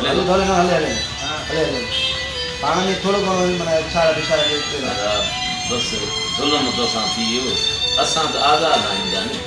हले थोड़े ना हले हले हले हले पाण में थोड़ो घणो माना इशारा इशारा बस ज़ुल्म तो सां थी वियो असां त आज़ाद आहियूं जानी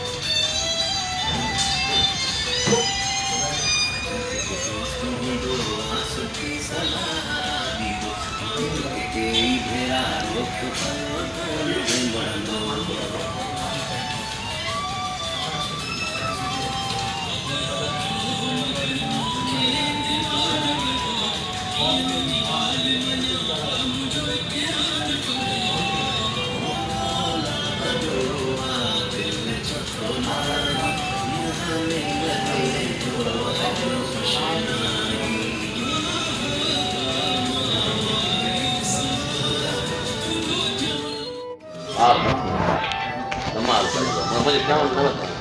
कमाल करेगा मुझे क्या गलत है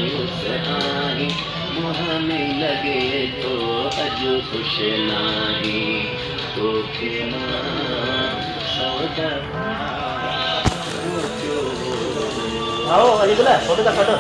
खुश नाही मुँह में लगे तो अज खुश नाही तोखे आओ अली बोला फोटो का फोटो